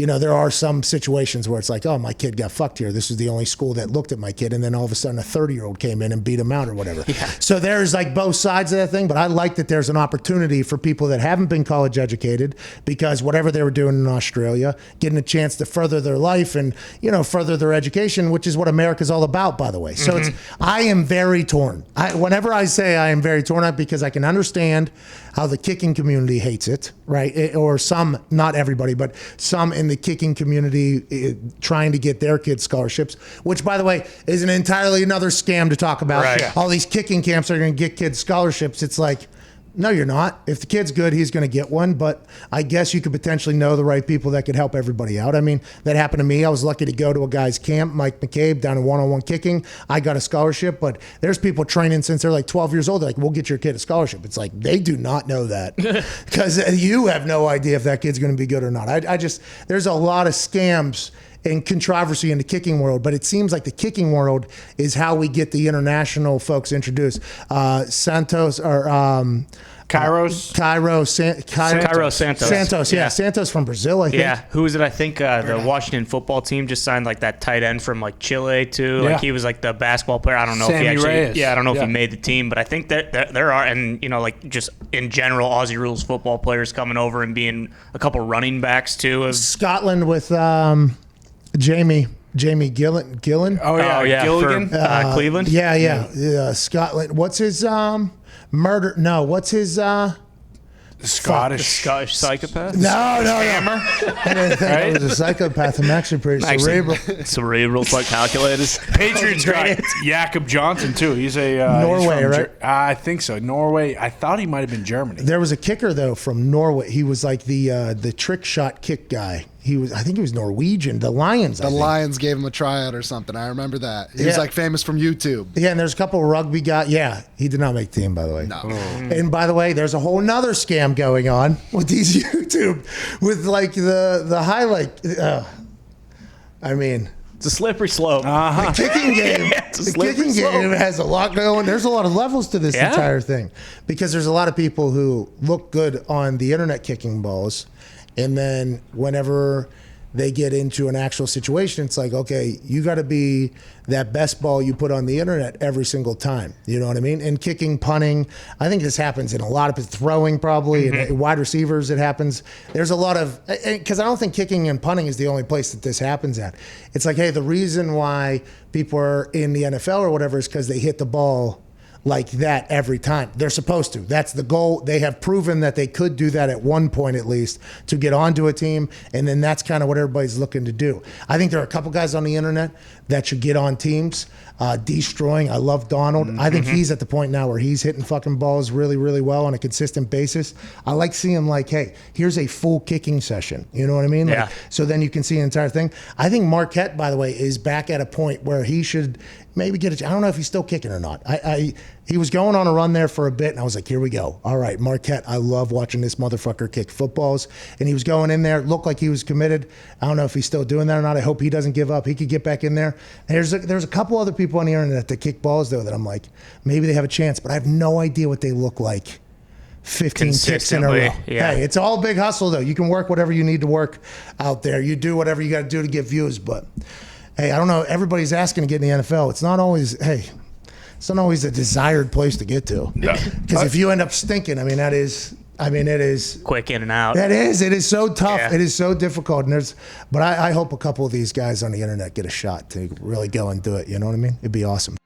there are some situations where it's like, oh, my kid got fucked here. This is the only school that looked at my kid. And then all of a sudden a 30-year-old came in and beat him out or whatever. Yeah. So there's like both sides of that thing. But I like that there's an opportunity for people that haven't been college educated, because whatever they were doing in Australia, getting a chance to further their life and, further their education, which is what America's all about, by the way. So I am very torn. Whenever I say I am very torn up, because I can understand how the kicking community hates it, right? Or some, not everybody, but some in the kicking community trying to get their kids scholarships, which, by the way, is an entirely another scam to talk about. Right. All these kicking camps are going to get kids scholarships. It's like, no, you're not. If the kid's good, he's going to get one. But I guess you could potentially know the right people that could help everybody out. I mean, that happened to me. I was lucky to go to a guy's camp, Mike McCabe, down in one-on-one kicking. I got a scholarship, but there's people training since they're like 12 years old. They're like, we'll get your kid a scholarship. It's like, they do not know that, because you have no idea if that kid's going to be good or not. I just, there's a lot of scams and controversy in the kicking world, but it seems like the kicking world is how we get the international folks introduced. Santos or Cairo Santos. Santos, yeah. Santos from Brazil, I think. Yeah, who is it? I think the Washington football team just signed like that tight end from like Chile too. Like he was like the basketball player. I don't know if he actually. Reyes. Yeah, I don't know if he made the team, but I think that there are, and like just in general, Aussie rules football players coming over and being a couple running backs too. Scotland with Jamie Gillan. Oh yeah, Gilligan. For, Cleveland. Yeah. Scotland. What's his murder? No, what's his Scottish psychopath? No. Hammer. Right? It was a psychopath. I'm actually pretty cerebral. Cerebral, like calculators. Patriots got Jakob Johnson too. He's a Norway, right? I think so. Norway. I thought he might have been Germany. There was a kicker though from Norway. He was like the trick shot kick guy. I think he was Norwegian. The Lions gave him a tryout or something. I remember that. He was like famous from YouTube. Yeah, and there's a couple of rugby guys. Yeah, he did not make the team, by the way. No. And by the way, there's a whole nother scam going on with these YouTube, with like the highlight. I mean, it's a slippery slope. The kicking game. Game has a lot going. There's a lot of levels to this entire thing, because there's a lot of people who look good on the internet kicking balls. And then whenever they get into an actual situation, it's like, okay, you got to be that best ball you put on the internet every single time. You know what I mean? And kicking, punting, I think this happens in a lot of throwing probably, and wide receivers it happens. There's a lot of, because I don't think kicking and punting is the only place that this happens at. It's like, hey, the reason why people are in the NFL or whatever is because they hit the ball like that every time. They're supposed to. That's the goal. They have proven that they could do that at one point at least to get onto a team, and then that's kind of what everybody's looking to do. I think there are a couple guys on the internet that should get on teams. Destroying. I love Donald. I think he's at the point now where he's hitting fucking balls really, really well on a consistent basis. I like seeing like, hey, here's a full kicking session. You know what I mean? Yeah. Like, so then you can see the entire thing. I think Marquette, by the way, is back at a point where he should maybe get I don't know if he's still kicking or not. He was going on a run there for a bit, and I was like, here we go. All right, Marquette, I love watching this motherfucker kick footballs. And he was going in there, looked like he was committed. I don't know if he's still doing that or not. I hope he doesn't give up. He could get back in there. There's a couple other people on the internet that kick balls, though, that I'm like, maybe they have a chance, but I have no idea what they look like. 15 kicks in a row. Yeah. Hey, it's all big hustle, though. You can work whatever you need to work out there. You do whatever you got to do to get views, but hey, I don't know. Everybody's asking to get in the NFL. It's not always a desired place to get to. Because if you end up stinking, it is quick in and out. It is so tough. Yeah. It is so difficult. But I hope a couple of these guys on the internet get a shot to really go and do it. You know what I mean? It'd be awesome.